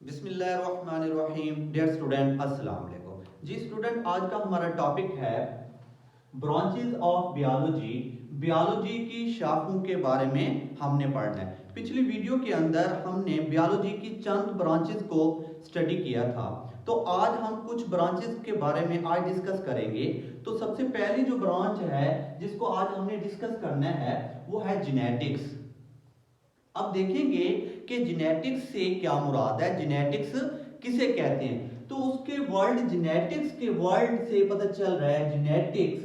बिस्मिल्लाहिर्रहमानिर्रहीम। Dear student, अस्सलाम वालेकुम। जी स्टूडेंट, आज का हमारा टॉपिक है ब्रांचेस ऑफ बायोलॉजी। बायोलॉजी की शाखों के बारे में हमने पढ़ना है। पिछली वीडियो के अंदर हमने बायोलॉजी की चंद ब्रांचेस को स्टडी किया था, तो आज हम कुछ ब्रांचेस के बारे में आज डिस्कस करेंगे। तो सबसे पहली जो ब्रांच है जिसको आज हमने डिस्कस करना है वो है जेनेटिक्स। अब देखेंगे कि जेनेटिक्स से क्या मुराद है, जेनेटिक्स किसे कहते हैं। तो उसके वर्ड जेनेटिक्स के वर्ड से पता चल रहा है जेनेटिक्स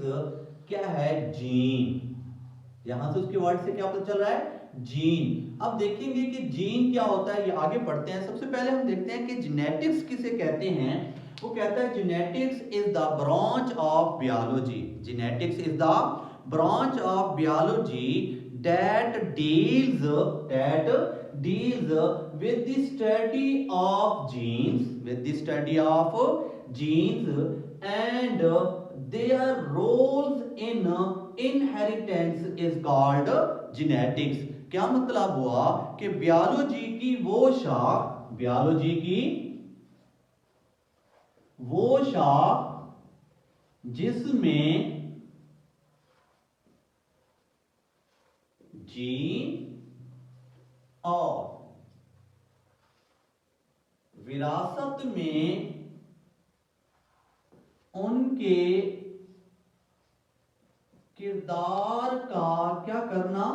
क्या है, जीन। यहां से उसके वर्ड से क्या पता चल रहा है, जीन। अब देखेंगे कि जीन क्या होता है, ये आगे पढ़ते हैं। सबसे पहले हम देखते हैं कि जेनेटिक्स किसे कहते हैं। वो कहता है genetics is the branch of biology. Genetics is the branch of biology that deals with the study of genes and their roles in inheritance is called genetics। क्या मतलब हुआ कि बायोलॉजी की वो शाख जिसमें जीन और विरासत में उनके किरदार का क्या करना,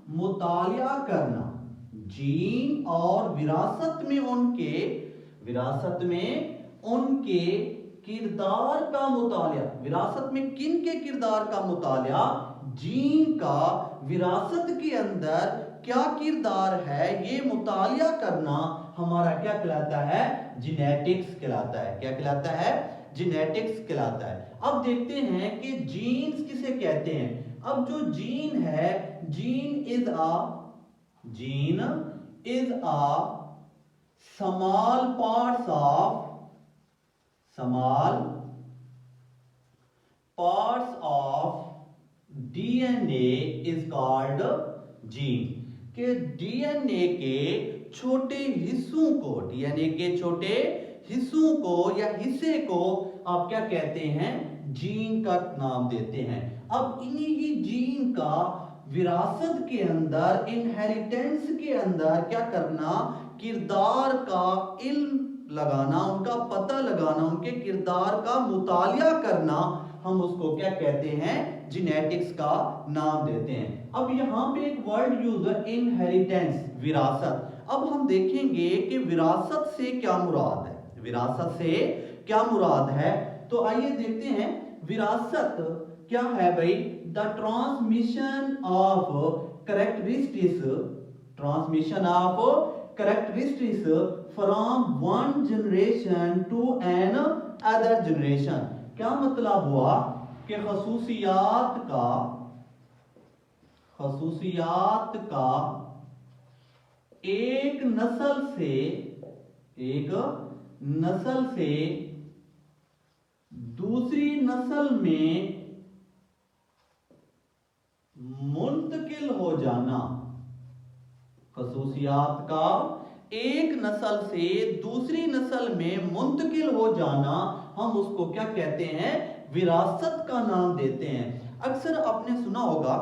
मुतालिया करना। जीन और विरासत में उनके किरदार का मुतालिया। विरासत में किन के किरदार का मुतालिया, जीन का विरासत के अंदर क्या किरदार है, ये मुतालिया करना हमारा क्या कहलाता है, जेनेटिक्स कहलाता है। क्या कहलाता है, जेनेटिक्स कहलाता है। अब देखते हैं कि जीन्स किसे कहते हैं। अब जो जीन है, gene is a small parts of DNA is called gene। के डीएनए के छोटे हिस्सों को या हिस्से को आप क्या कहते हैं, जीन का नाम देते हैं। अब इन्हीं ही जीन का विरासत के अंदर, इनहेरिटेंस के अंदर क्या करना, किरदार का इल्म लगाना, उनका पता लगाना, उनके किरदार का मुतालिया करना, हम उसको क्या कहते हैं, जेनेटिक्स का नाम देते हैं। अब यहां पे एक वर्ड यूज है, इनहेरिटेंस, विरासत। अब हम देखेंगे कि विरासत से क्या मुराद है। तो आइए देखते हैं विरासत क्या है भाई। The transmission of characteristics from one generation to another generation. क्या मतलब हुआ कि खसूसियात का एक नस्ल से दूसरी नस्ल में मुंतकिल हो जाना। खसूसियात का एक नस्ल से दूसरी नस्ल में मुंतकिल हो जाना, हम उसको क्या कहते हैं, विरासत का नाम देते हैं। अक्सर आपने सुना होगा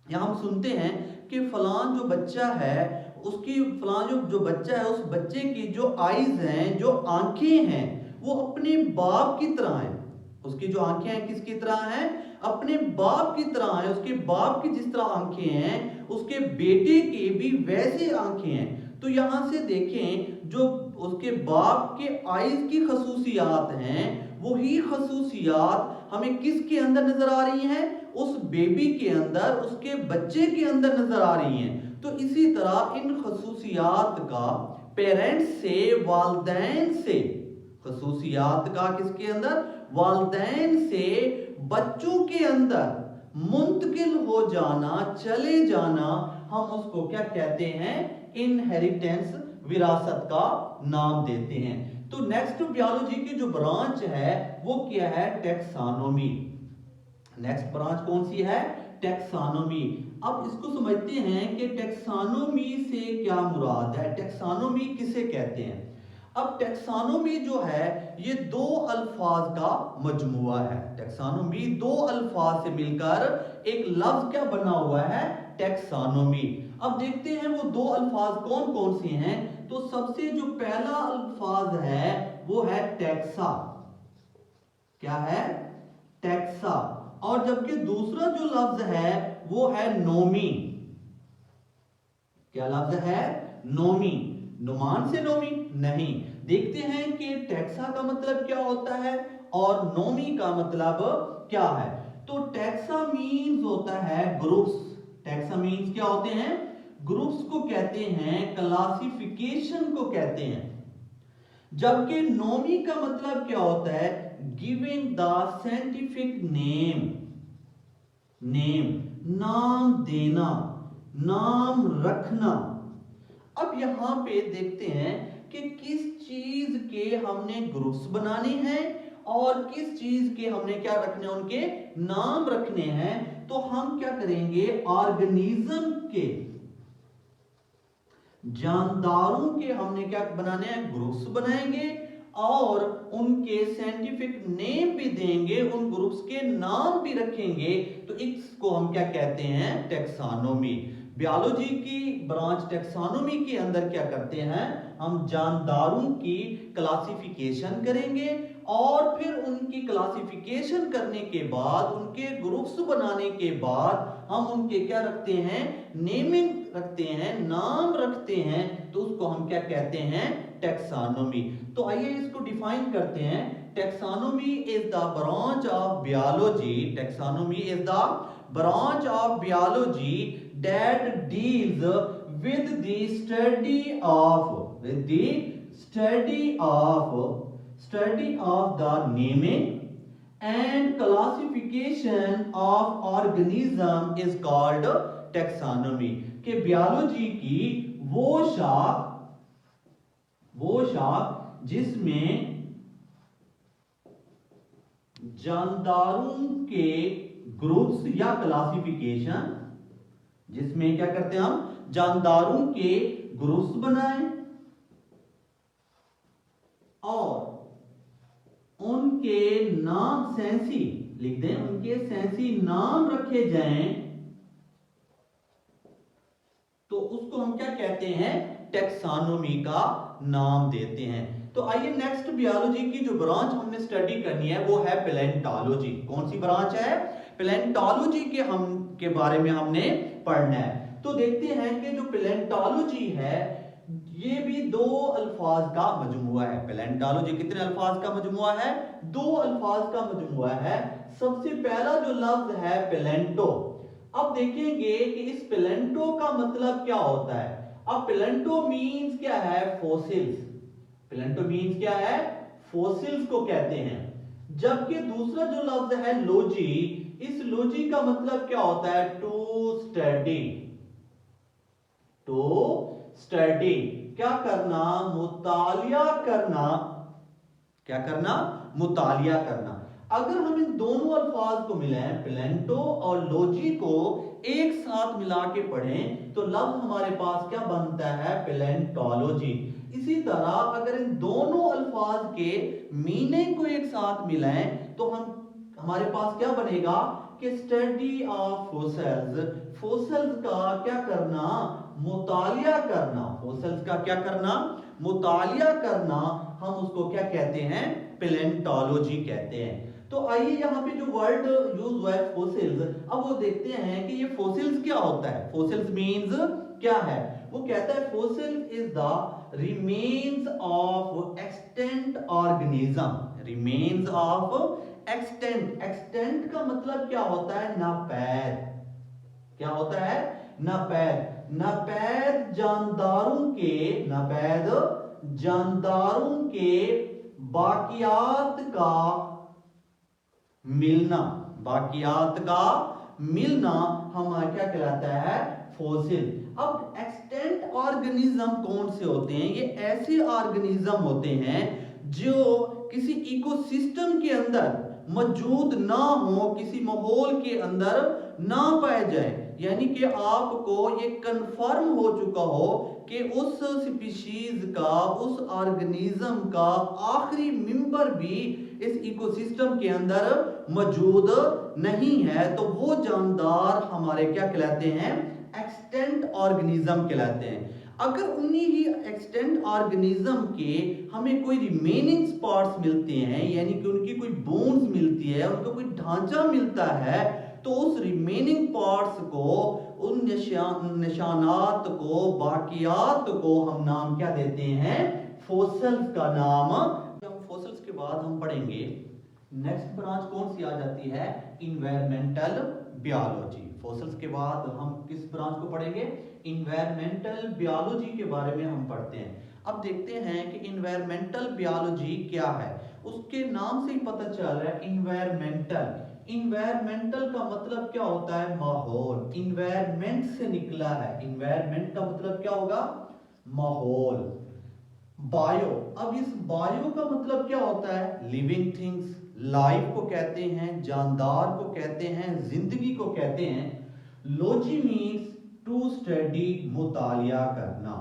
या हम सुनते हैं कि फलां जो बच्चा है, उसकी फलां जो बच्चा है, उस बच्चे की जो आईज हैं, जो आंखें हैं, वो अपने बाप की तरह हैं। उसकी जो आंखें हैं किसकी तरह हैं, अपने बाप की तरह हैं। उसके बाप की जिस तरह आंखें हैं, उसके बेटे की भी वैसे आंखें हैं। तो यहां से देखें, जो उसके बाप के आईज की खसूसियात हैं, वही खसूसियात हमें किसके अंदर नजर आ रही हैं, उस बेबी के अंदर, उसके बच्चे के अंदर नजर आ रही हैं। तो इसी तरह इन खसूसियात का पेरेंट्स से, वालिदैन से, खसूसियात का किसके अंदर, वालिदैन से बच्चों के अंदर मुंतकिल हो जाना, चले जाना, हम उसको क्या कहते हैं, इनहेरिटेंस, विरासत का नाम देते हैं। तो नेक्स्ट बायोलॉजी की जो ब्रांच है वो क्या है, टैक्सोनॉमी। नेक्स्ट ब्रांच कौन सी है, टैक्सोनॉमी। अब इसको समझते हैं कि टैक्सोनॉमी से क्या मुराद है, टैक्सोनॉमी किसे कहते हैं। अब टैक्सोनॉमी जो है ये दो अल्फाज का मजमुआ है। टैक्सोनॉमी दो अल्फाज से मिलकर एक लफ्ज क्या बना हुआ है, टैक्सोनॉमी। अब देखते हैं वो दो अल्फाज कौन कौन से हैं। तो सबसे जो पहला अल्फाज है वो है टैक्सा। क्या है, टैक्सा। और जबकि दूसरा जो लफ्ज है वो है नोमी। क्या लफ्ज है, नोमी। नुमान से नोमी नहीं। देखते हैं कि टैक्सा का मतलब क्या होता है और नोमी का मतलब क्या है। तो टैक्सा मीन्स होता है ग्रुप्स। टैक्सा मीन्स क्या होते हैं, ग्रुप्स को कहते हैं, क्लासिफिकेशन को कहते हैं। जबकि नोमी का मतलब क्या होता है, giving the scientific name. Name, नाम देना, नाम रखना। अब यहां पे देखते हैं कि किस चीज के हमने ग्रुप्स बनाने हैं और किस चीज के हमने क्या रखने, उनके नाम रखने हैं। तो हम क्या करेंगे, ऑर्गेनिज्म के, जानदारों के हमने क्या बनाने हैं, ग्रुप्स बनाएंगे और उनके साइंटिफिक नेम भी देंगे, उन ग्रुप्स के नाम भी रखेंगे। तो इसको हम क्या कहते हैं, टैक्सोनॉमी। बायोलॉजी की ब्रांच टैक्सोनॉमी के अंदर क्या करते हैं, हम जानदारों की क्लासिफिकेशन करेंगे और फिर उनकी क्लासिफिकेशन करने के बाद, उनके ग्रुप्स बनाने के बाद हम उनके क्या रखते हैं, नेमिंग रखते हैं, नाम रखते हैं। तो उसको हम क्या कहते हैं, टैक्सोनॉमी। तो आइए इसको डिफाइन करते हैं। Taxonomy is the branch of biology. Taxonomy is the branch of biology that deals with the study of the naming and classification of organism is called taxonomy। कि बायोलॉजी की वो शाख जिसमें जानदारों के ग्रुप्स या क्लासिफिकेशन, जिसमें क्या करते हैं, हम जानदारों के ग्रुप्स बनाएं और उनके नाम सेंसी लिख दें, उनके सेंसी नाम रखे जाएं। तो उसको हम क्या कहते हैं, टैक्सोनॉमी का नाम देते हैं। तो आइए नेक्स्ट बायोलॉजी की जो ब्रांच हमने स्टडी करनी है वो है पैलेंटोलॉजी। कौन सी ब्रांच है, पैलेंटोलॉजी के बारे में हमने पढ़ना है। तो देखते हैं कि जो पैलेंटोलॉजी है ये भी दो अल्फाज का मजमुआ है। पैलेंटोलॉजी कितने अल्फाज का मजमुआ है, दो अल्फाज का मजमुआ है। सबसे पहला जो लफ्ज है पैलेंटो। अब देखेंगे कि इस पैलेंटो का मतलब क्या होता है। अब पैलेंटो मीन्स क्या है, फोसिल्स। पैलेंटो मीन्स क्या है, फोसिल्स को कहते हैं। जबकि दूसरा जो लफ्ज है लोजी, इस लोजी का मतलब क्या होता है, टू स्टडी। टू स्टडी, क्या करना, मुतालिया करना। क्या करना, मुतालिया करना। अगर हम इन दोनों अल्फाज को मिलाएं, पैलेंटो और लोजी को एक साथ मिला के पढ़ें तो लफ्ज हमारे पास क्या बनता है, पैलेंटोलॉजी। इसी तरह अगर इन दोनों अल्फाज के मीनिंग को एक साथ मिलाएं तो हमारे पास क्या बनेगा कि स्टडी ऑफ फोसिल्स। फोसिल्स का क्या करना, मुतालिया करना। फोसिल्स का क्या करना, मुतालिया करना। हम उसको क्या कहते हैं, पैलेंटोलॉजी कहते हैं। तो आइए यहाँ पे जो वर्ड यूज हुआ है फोसिल्स, अब वो देखते हैं कि ये फोसिल्स क्या होता है। फोसिल्स मीन्स क्या है, वो कहता है fossils is the remains of extent organism. Remains of extent. Extent का मतलब क्या होता है, नापैद। क्या होता है, नापैद। नापैद जानदारों के बाकियात का मिलना। बाकियात का मिलना हमारा क्या कहलाता है, फोसिल। अब एक्सटेंट ऑर्गेनिज्म कौन से होते हैं, ये ऐसे ऑर्गेनिज्म होते हैं जो किसी इकोसिस्टम के अंदर मौजूद ना हो, किसी माहौल के अंदर ना पाए जाए। यानी कि आपको ये कंफर्म हो चुका हो कि उस स्पीशीज का, उस ऑर्गेनिज्म का आखिरी मेंबर भी इस इकोसिस्टम के अंदर मौजूद नहीं है, तो वो जानदार हमारे क्या कहलाते हैं, एक्सटेंट ऑर्गेनिज्म कहलाते हैं। अगर उन्हीं ही एक्सटेंट ऑर्गेनिज्म के हमें कोई रिमेनिंग पार्ट्स मिलते हैं, यानी कि उनकी कोई बोन्स मिलती है, उनका कोई ढांचा मिलता है, तो उस रिमेनिंग पार्ट्स को, उन निशानात को, बाकियात को हम नाम क्या देते हैं, फॉसिल्स का नाम। फॉसिल्स के बाद हम पढ़ेंगे नेक्स्ट ब्रांच कौन सी आ जाती है, इन्वायरमेंटल बियोलॉजी। फॉसिल्स के बाद हम किस ब्रांच को पढ़ेंगे, इन्वायरमेंटल बियोलॉजी के बारे में हम पढ़ते हैं। अब देखते हैं कि इन्वायरमेंटल बियोलॉजी क्या है। उसके नाम से ही पता चल रहा है इन्वायरमेंटल। इन्वायरमेंटल का मतलब क्या होता है, माहौल। इन्वायरमेंट से निकला है, इन्वायरमेंट का मतलब क्या होगा, माहौल। बायो, अब इस बायो का मतलब क्या होता है, लिविंग थिंग्स, लाइफ को कहते हैं, जानदार को कहते हैं, जिंदगी को कहते हैं। लॉजी मीन्स टू स्टडी, मुतालिया करना,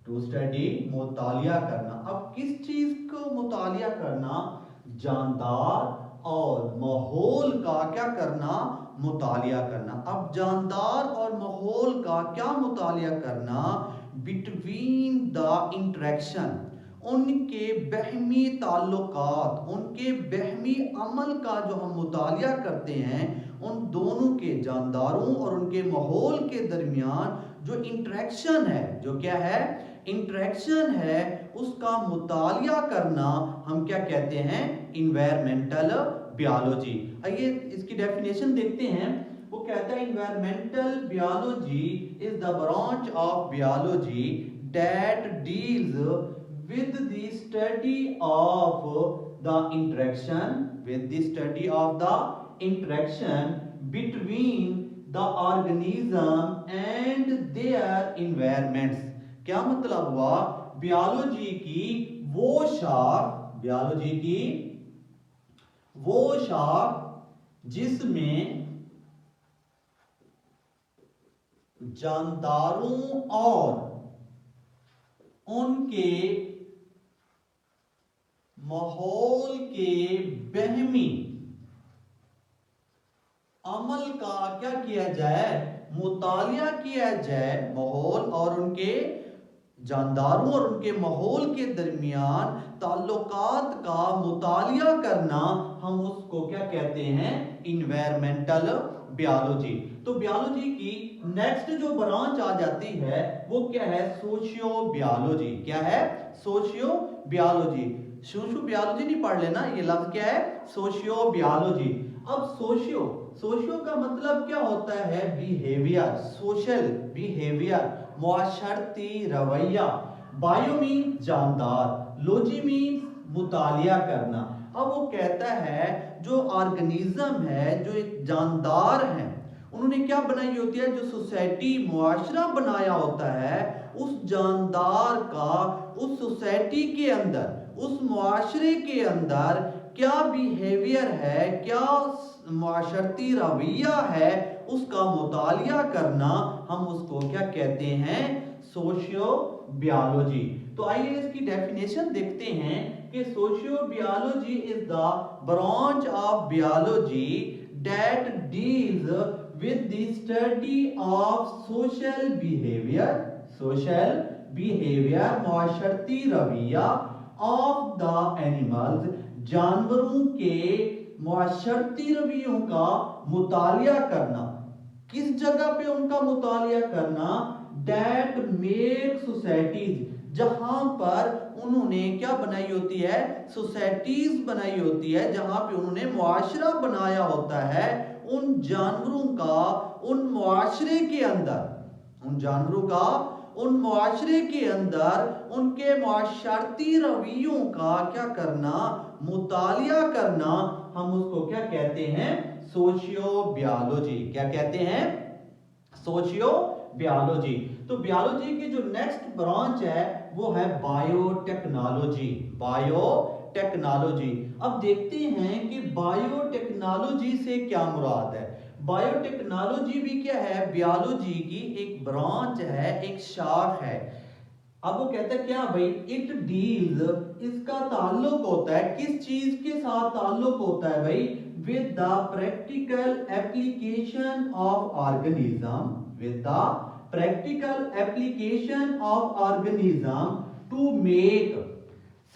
टू स्टडी मुतालिया करना। अब किस चीज को मुतालिया करना, जानदार और माहौल का क्या करना, मुतालिया करना। अब जानदार और माहौल का क्या मुतालिया करना, बिटवीन द इंटरेक्शन, उनके बहमी ताल्लुकात, उनके बहमी अमल का जो हम मुतालिया करते हैं, उन दोनों के, जानदारों और उनके माहौल के दरमियान जो इंटरेक्शन है, जो क्या है, इंटरेक्शन है, उसका मुतालिया करना हम क्या कहते हैं, इन्वायरमेंटल बियोलॉजी। आइए इसकी डेफिनेशन देखते हैं। वो कहता है environmental biology is the branch of biology that deals with the study of the interaction, with the study of the interaction between the organism and their environments। क्या मतलब हुआ, बियोलॉजी की वो शाख, बियोलॉजी की वो शाख जिसमें जानदारों और उनके माहौल के बहमी अमल का क्या किया जाए, मुतालिया किया जाए। माहौल और उनके, जानदारों और उनके माहौल के दरमियान ताल्लुकात का मुतालिया करना, हम उसको क्या कहते हैं, इन्वायरमेंटल बियोलॉजी। तो बियोलॉजी की नेक्स्ट जो ब्रांच आ जाती है वो क्या है, सोशियो बियोलॉजी। क्या है, सोशियो बियोलॉजी। सोशियो बियोलॉजी नहीं पढ़ लेना, ये लफ्ज क्या है, सोशियो बियोलॉजी। अब सोशियो, सोशियो का मतलब क्या होता है, बिहेवियर, सोशल बिहेवियर, मुआशरती रवैया। बायो मीन जानदार, लॉजी मीन मुतालिया करना। अब वो कहता है जो ऑर्गेनिज्म है, जो एक जानदार है, उन्होंने क्या बनाई होती है, जो सोसाइटी, मुआशरा बनाया होता है, उस जानदार का उस सोसाइटी के अंदर, उस मुआशरे के अंदर क्या बिहेवियर है, क्या मुआशरती रवैया है, उसका मुतालिया करना, हम उसको क्या कहते हैं, सोशियो बियोलॉजी। तो आइए इसकी डेफिनेशन देखते हैं कि socio biology is the branch of biology that deals with the study of social behavior, social behavior, मुआशरती रवैया of the animals, जानवरों के मुआशरती रवैयों का मुतालिया करना। किस जगह पे उनका मुतालिया करना, that make societies, जहां पर उन्होंने क्या बनाई होती है, सोसाइटीज बनाई होती है, जहां पे उन्होंने मुआशरा बनाया होता है, उन जानवरों का उन मुआशरे के अंदर, उन जानवरों का उन मुआशरे के अंदर उनके मुआशरती रवैयों का क्या करना, मुतालिया करना, हम उसको क्या कहते हैं, सोशियो बियोलॉजी। क्या कहते हैं, सोशियो बियोलॉजी। तो बियोलॉजी की जो नेक्स्ट ब्रांच है वो है बायोटेक्नोलॉजी, बायोटेक्नोलॉजी। अब देखते हैं कि बायोटेक्नोलॉजी से क्या मुराद है। बायोटेक्नोलॉजी भी क्या है, बायोलॉजी की एक ब्रांच है, एक शाख है। अब वो कहता है क्या भाई, इट डील्स, इसका ताल्लुक होता है किस चीज के साथ, ताल्लुक होता है भाई with the practical application of organism, with the practical application of organism to make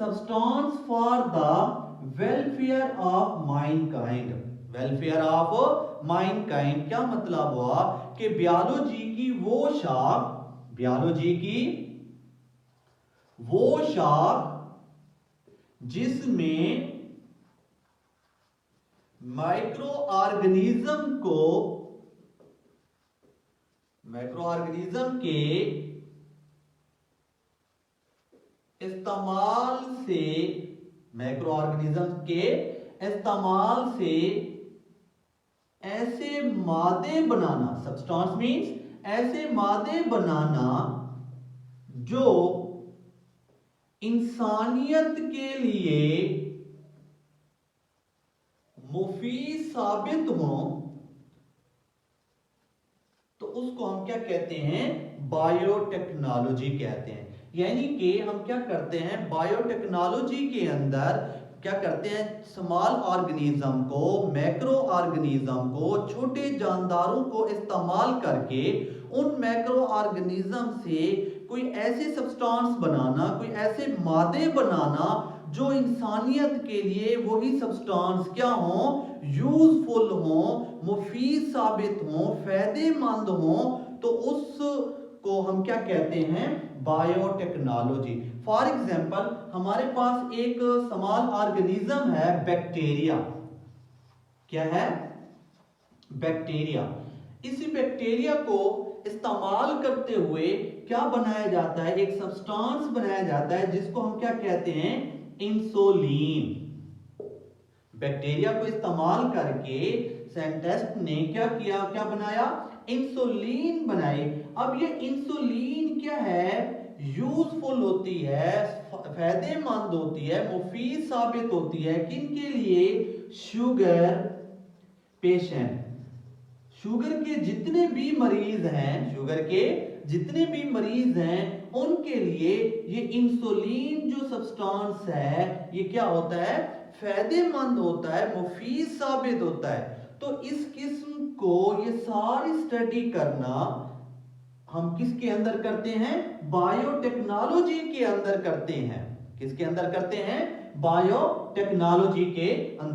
substance for the welfare of mankind. Welfare of mankind क्या मतलब हुआ कि बायोलॉजी की वो शाख, बायोलॉजी की वो शाख जिसमें माइक्रो ऑर्गेनिज्म को, माइक्रो ऑर्गेनिज्म के इस्तेमाल से, माइक्रो ऑर्गेनिज्म के इस्तेमाल से ऐसे मादे बनाना, सब्सटेंस मींस ऐसे मादे बनाना जो इंसानियत के लिए मुफीद साबित हो, तो उसको हम क्या कहते हैं, बायोटेक्नोलॉजी कहते हैं। यानी कि हम क्या करते हैं, बायोटेक्नोलॉजी के अंदर क्या करते हैं, स्मॉल ऑर्गेनिज्म को, मैक्रो ऑर्गेनिज्म को, छोटे जानदारों को इस्तेमाल करके उन मैक्रो ऑर्गेनिज्म से कोई ऐसे सब्सटेंस बनाना, कोई ऐसे मादे बनाना जो इंसानियत के लिए वही सब्सटेंस क्या हो, यूजफुल हो, मुफीद साबित हो, फायदेमंद हो, तो उसको हम क्या कहते हैं, बायोटेक्नोलॉजी। फॉर एग्जाम्पल हमारे पास एक स्मॉल ऑर्गेनिज्म है, बैक्टीरिया। क्या है, बैक्टीरिया। इसी बैक्टीरिया को इस्तेमाल करते हुए क्या बनाया जाता है, एक सब्सटेंस बनाया जाता है जिसको हम क्या कहते हैं, इंसुलिन। बैक्टीरिया को इस्तेमाल करके साइंटिस्ट ने क्या किया, क्या बनाया, इंसुलिन बनाई। अब ये इंसुलिन क्या है, यूजफुल होती है, फायदेमंद होती है, मुफीद साबित होती है किनके लिए, शुगर पेशेंट। शुगर के जितने भी मरीज हैं, शुगर के जितने भी मरीज हैं उनके लिए ये इंसुलिन जो सब्सटेंस है ये क्या होता है, फायदेमंद होता है, मुफीद साबित होता है। तो इस किस्म को ये सारी स्टडी करना हम किसके अंदर करते हैं, बायोटेक्नोलॉजी के अंदर करते हैं। किसके अंदर करते हैं, बायोटेक्नोलॉजी के अंदर।